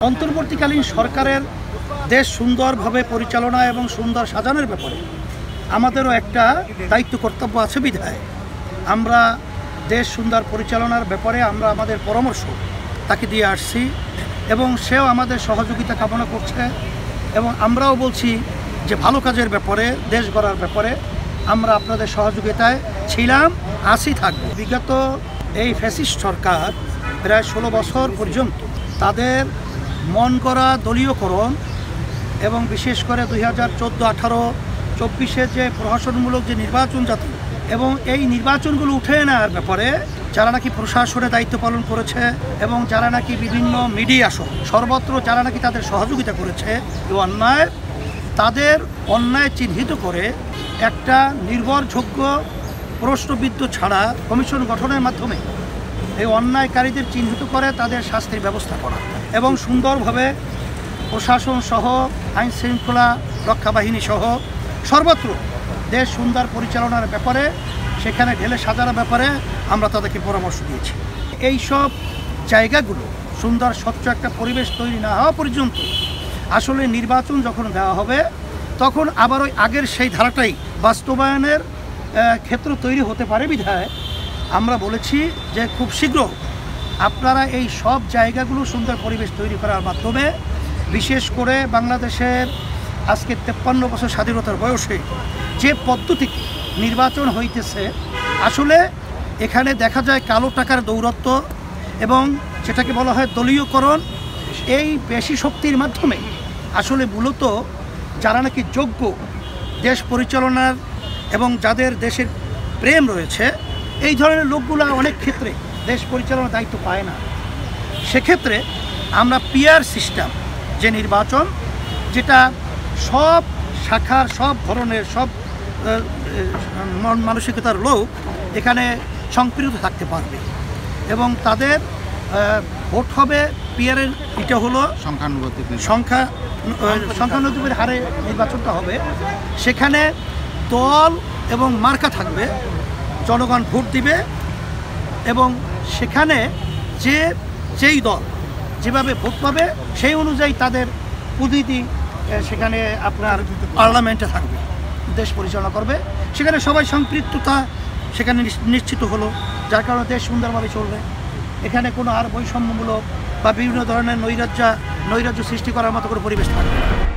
অন্তর্বর্তীকালীন সরকারের দেশ সুন্দরভাবে পরিচালনা এবং সুন্দর সাজানোর ব্যাপারে আমাদেরও একটা দায়িত্ব কর্তব্য আছে বিধায় আমরা দেশ সুন্দর পরিচালনার ব্যাপারে আমরা আমাদের পরামর্শ তাকে দিয়ে আসছি এবং সেও আমাদের সহযোগিতা কামনা করছে এবং আমরাও বলছি যে ভালো কাজের ব্যাপারে দেশ গড়ার ব্যাপারে আমরা আপনাদের সহযোগিতায় ছিলাম আছি থাকব। বিগত এই ফ্যাসিস্ট সরকার প্রায় 16 বছর পর্যন্ত তাদের মন করা দলীয়করণ এবং বিশেষ করে 2014, 18, 24 যে প্রশাসনমূলক যে নির্বাচন জাতীয় এবং এই নির্বাচনগুলো উঠে নেওয়ার ব্যাপারে যারা নাকি প্রশাসনের দায়িত্ব পালন করেছে এবং যারা নাকি বিভিন্ন মিডিয়া সহ সর্বত্র যারা নাকি তাদের সহযোগিতা করেছে এই অন্যায় তাদের অন্যায় চিহ্নিত করে একটা নির্ভরযোগ্য প্রশ্নবিদ্ধ ছাড়া কমিশন গঠনের মাধ্যমে এই অন্যায়কারীদের চিহ্নিত করে তাদের শাস্তির ব্যবস্থা করা এবং সুন্দরভাবে প্রশাসন সহ আইন শৃঙ্খলা রক্ষা বাহিনী সহ সর্বত্র দেশ সুন্দর পরিচালনার ব্যাপারে সেখানে ঢেলে সাজানোর ব্যাপারে আমরা তাদেরকে পরামর্শ দিয়েছি। এই সব জায়গাগুলো সুন্দর স্বচ্ছ একটা পরিবেশ তৈরি না হওয়া পর্যন্ত আসলে নির্বাচন যখন দেওয়া হবে তখন আবার ওই আগের সেই ধারাটাই বাস্তবায়নের ক্ষেত্র তৈরি হতে পারে বিধায় আমরা বলেছি যে খুব শীঘ্র আপনারা এই সব জায়গাগুলো সুন্দর পরিবেশ তৈরি করার মাধ্যমে বিশেষ করে বাংলাদেশের আজকে 53 বছর স্বাধীনতার বয়সে যে পদ্ধতিতে নির্বাচন হইতেছে আসলে এখানে দেখা যায় কালো টাকার দৌরত্ব এবং যেটাকে বলা হয় দলীয়করণ এই বেশি শক্তির মাধ্যমে আসলে মূলত যারা নাকি যোগ্য দেশ পরিচালনার এবং যাদের দেশের প্রেম রয়েছে এই ধরনের লোকগুলো অনেক ক্ষেত্রে দেশ পরিচালনার দায়িত্ব পায় না। সেক্ষেত্রে আমরা পিয়ার সিস্টেম যে নির্বাচন যেটা সব শাখার সব ধরনের সব মন মানসিকতার লোক এখানে সংপৃক্ত থাকতে পারবে এবং তাদের ভোট হবে পিয়ারের এটা হলো সংখ্যানুপাতিক হারে নির্বাচনটা হবে। সেখানে দল এবং মার্কা থাকবে, জনগণ ভোট দিবে এবং সেখানে যেই দল যেভাবে ভোট পাবে সেই অনুযায়ী তাদের প্রতিনিধি সেখানে আপনার পার্লামেন্টে থাকবে, দেশ পরিচালনা করবে। সেখানে সবাই সম্পৃক্ততা সেখানে নিশ্চিত হলো, যার কারণে দেশ সুন্দরভাবে চলবে। এখানে কোনো আর বৈষম্যমূলক বা বিভিন্ন ধরনের নৈরাজ্য সৃষ্টি করার মতো কোনো পরিবেশ থাকবে না।